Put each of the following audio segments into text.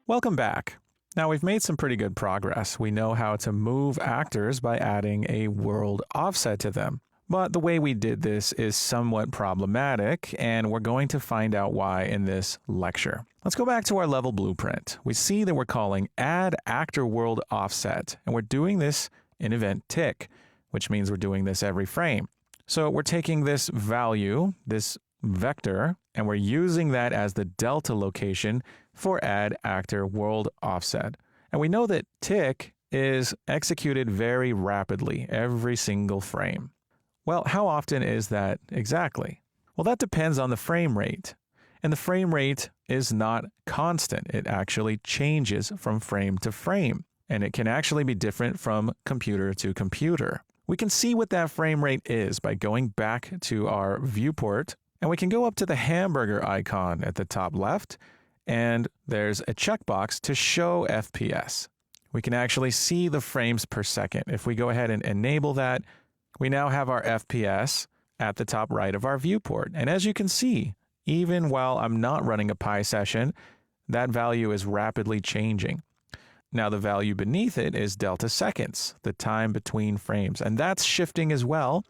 Welcome back. Now, we've made some pretty good progress. We know how to move actors by adding a world offset to them. But the way we did this is somewhat problematic, and we're going to find out why in this lecture. Let's go back to our level blueprint. We see that we're calling add actor world offset, and we're doing this in event tick, which means we're doing this every frame. So we're taking this value, this vector, and we're using that as the delta location for add actor world offset. And we know that tick is executed very rapidly every single frame. Well, how often is that exactly? Well, that depends on the frame rate. And the frame rate is not constant. It actually changes from frame to frame. And it can actually be different from computer to computer. We can see what that frame rate is by going back to our viewport, and we can go up to the hamburger icon at the top left, and there's a checkbox to show FPS. We can actually see the frames per second. If we go ahead and enable that, we now have our FPS at the top right of our viewport. And as you can see, even while I'm not running a Pi session, that value is rapidly changing. Now the value beneath it is delta seconds, the time between frames, and that's shifting as well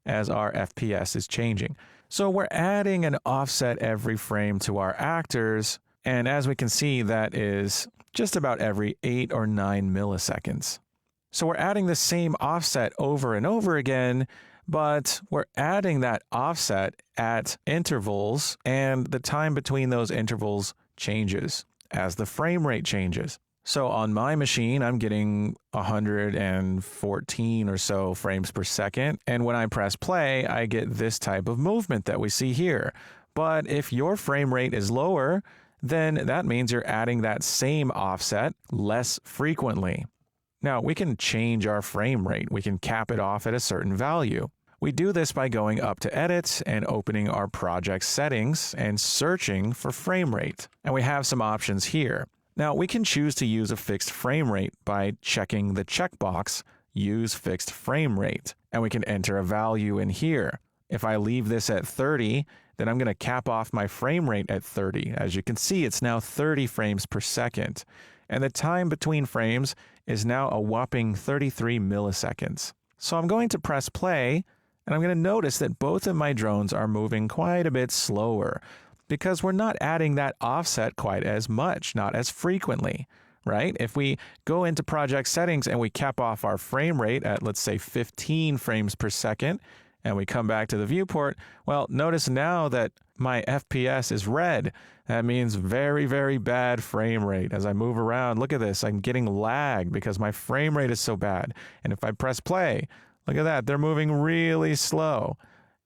as our FPS is changing. So we're adding an offset every frame to our actors, and as we can see, that is just about every 8 or 9 milliseconds. So we're adding the same offset over and over again, but we're adding that offset at intervals, and the time between those intervals changes as the frame rate changes. So on my machine, I'm getting 114 or so frames per second. And when I press play, I get this type of movement that we see here. But if your frame rate is lower, then that means you're adding that same offset less frequently. Now, we can change our frame rate. We can cap it off at a certain value. We do this by going up to Edit and opening our project settings and searching for frame rate. And we have some options here. Now, we can choose to use a fixed frame rate by checking the checkbox, Use Fixed Frame Rate, and we can enter a value in here. If I leave this at 30, then I'm going to cap off my frame rate at 30. As you can see, it's now 30 frames per second, and the time between frames is now a whopping 33 milliseconds. So I'm going to press play, and I'm going to notice that both of my drones are moving quite a bit slower, because we're not adding that offset quite as much, not as frequently, right? If we go into project settings and we cap off our frame rate at, let's say, 15 frames per second, and we come back to the viewport, well, notice now that my FPS is red. That means very, very bad frame rate. As I move around, look at this, I'm getting lag because my frame rate is so bad. And if I press play, look at that, they're moving really slow.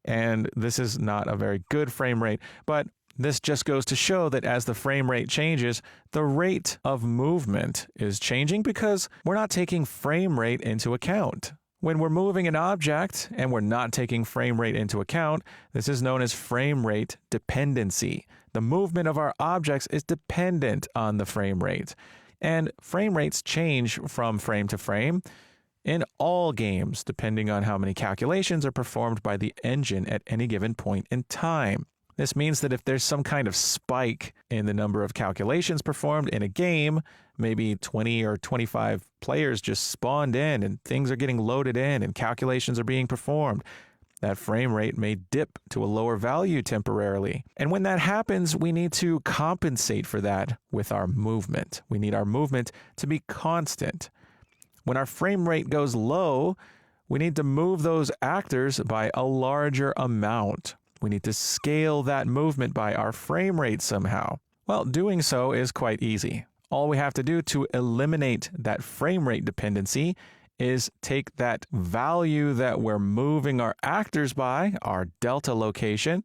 And this is not a very good frame rate, but this just goes to show that as the frame rate changes, the rate of movement is changing because we're not taking frame rate into account. When we're moving an object and we're not taking frame rate into account, this is known as frame rate dependency. The movement of our objects is dependent on the frame rate. And frame rates change from frame to frame in all games, depending on how many calculations are performed by the engine at any given point in time. This means that if there's some kind of spike in the number of calculations performed in a game, maybe 20 or 25 players just spawned in and things are getting loaded in and calculations are being performed, that frame rate may dip to a lower value temporarily. And when that happens, we need to compensate for that with our movement. We need our movement to be constant. When our frame rate goes low, we need to move those actors by a larger amount. We need to scale that movement by our frame rate somehow. Well, doing so is quite easy. All we have to do to eliminate that frame rate dependency is take that value that we're moving our actors by, our delta location,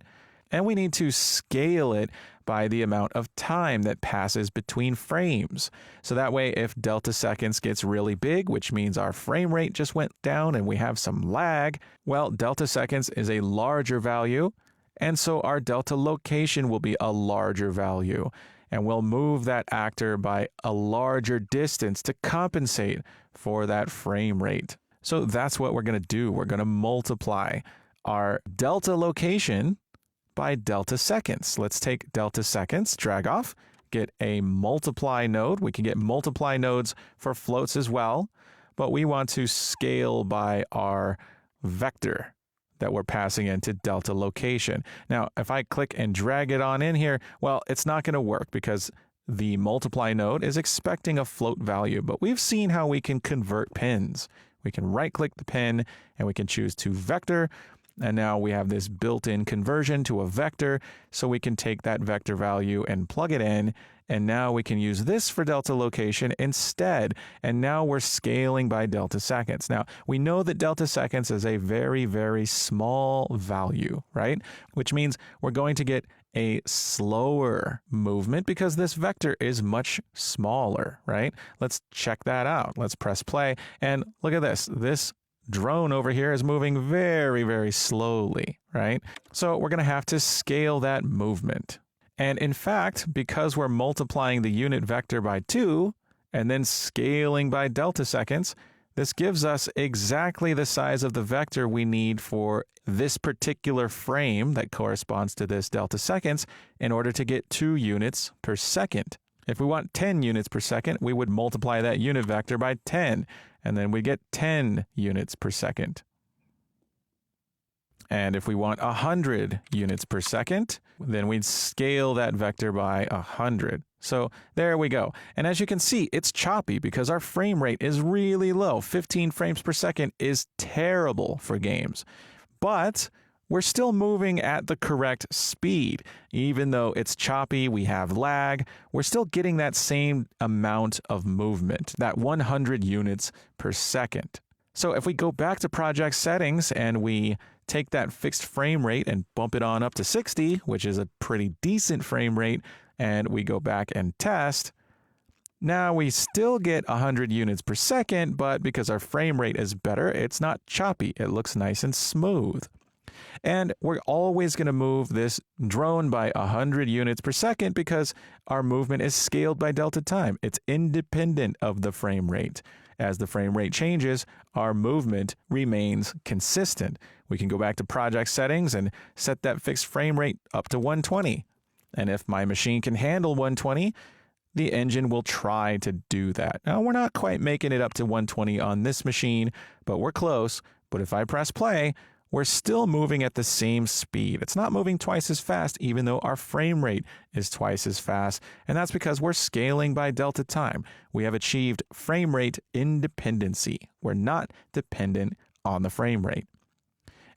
and we need to scale it by the amount of time that passes between frames. So that way, if delta seconds gets really big, which means our frame rate just went down and we have some lag, well, delta seconds is a larger value, and so our delta location will be a larger value, and we'll move that actor by a larger distance to compensate for that frame rate. So that's what we're going to do. We're going to multiply our delta location by delta seconds. Let's take delta seconds, drag off, get a multiply node. We can get multiply nodes for floats as well, but we want to scale by our vector that we're passing into delta location. Now, if I click and drag it on in here, well, it's not going to work because the multiply node is expecting a float value, but we've seen how we can convert pins. We can right-click the pin and we can choose to vector. And now we have this built-in conversion to a vector, so we can take that vector value and plug it in, and now we can use this for delta location instead, and now we're scaling by delta seconds. Now, we know that delta seconds is a very, very small value, right? Which means we're going to get a slower movement because this vector is much smaller, right? Let's check that out. Let's press play, and look at this. This drone over here is moving very, very slowly, right? So we're going to have to scale that movement. And in fact, because we're multiplying the unit vector by 2 and then scaling by delta seconds, this gives us exactly the size of the vector we need for this particular frame that corresponds to this delta seconds in order to get 2 units per second. If we want 10 units per second, we would multiply that unit vector by 10, and then we get 10 units per second. And if we want 100 units per second, then we'd scale that vector by 100. So there we go. And as you can see, it's choppy because our frame rate is really low. 15 frames per second is terrible for games. But we're still moving at the correct speed. Even though it's choppy, we have lag, we're still getting that same amount of movement, that 100 units per second. So if we go back to project settings and we take that fixed frame rate and bump it on up to 60, which is a pretty decent frame rate, and we go back and test, now we still get 100 units per second, but because our frame rate is better, it's not choppy. It looks nice and smooth. And we're always going to move this drone by 100 units per second because our movement is scaled by delta time. It's independent of the frame rate. As the frame rate changes, our movement remains consistent. We can go back to project settings and set that fixed frame rate up to 120. And if my machine can handle 120, the engine will try to do that. Now, we're not quite making it up to 120 on this machine, but we're close. But if I press play, we're still moving at the same speed. It's not moving twice as fast, even though our frame rate is twice as fast. And that's because we're scaling by delta time. We have achieved frame rate independency. We're not dependent on the frame rate.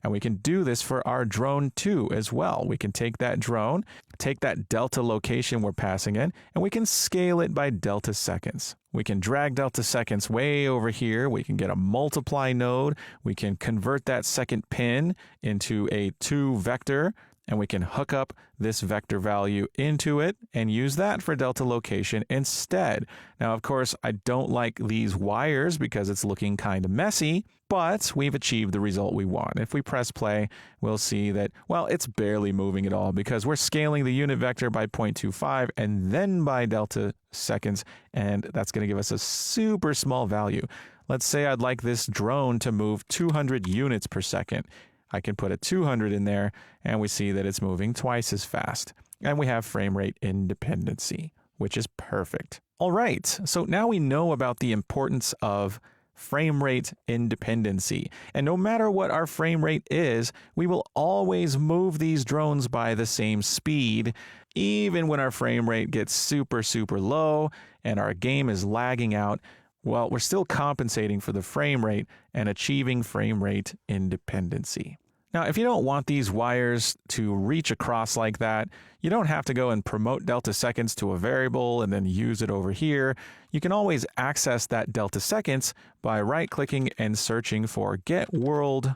And we can do this for our drone too as well. We can take that drone, take that delta location we're passing in, and we can scale it by delta seconds. We can drag delta seconds way over here. We can get a multiply node. We can convert that second pin into a 2 vector, and we can hook up this vector value into it and use that for delta location instead. Now, of course, I don't like these wires because it's looking kind of messy, but we've achieved the result we want. If we press play, we'll see that, well, it's barely moving at all because we're scaling the unit vector by 0.25 and then by delta seconds, and that's going to give us a super small value. Let's say I'd like this drone to move 200 units per second. I can put a 200 in there, and we see that it's moving twice as fast. And we have frame rate independency, which is perfect. All right, so now we know about the importance of frame rate independency. And no matter what our frame rate is, we will always move these drones by the same speed, even when our frame rate gets super, super low and our game is lagging out. Well, we're still compensating for the frame rate and achieving frame rate independency. Now, if you don't want these wires to reach across like that, you don't have to go and promote delta seconds to a variable and then use it over here. You can always access that delta seconds by right-clicking and searching for Get World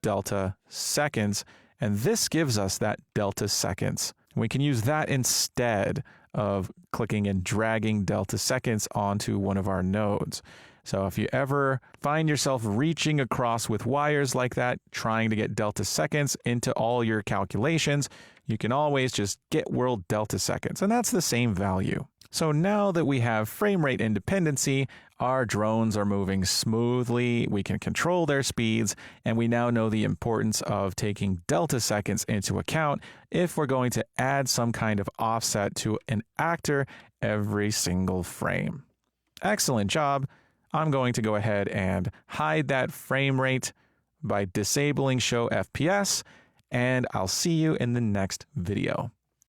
Delta Seconds, and this gives us that delta seconds. We can use that instead of clicking and dragging delta seconds onto one of our nodes. So if you ever find yourself reaching across with wires like that, trying to get delta seconds into all your calculations, you can always just get world delta seconds, and that's the same value. So now that we have frame rate independency, Our drones are moving smoothly, we can control their speeds, and we now know the importance of taking delta seconds into account if we're going to add some kind of offset to an actor every single frame. Excellent job. I'm going to go ahead and hide that frame rate by disabling Show FPS, and I'll see you in the next video.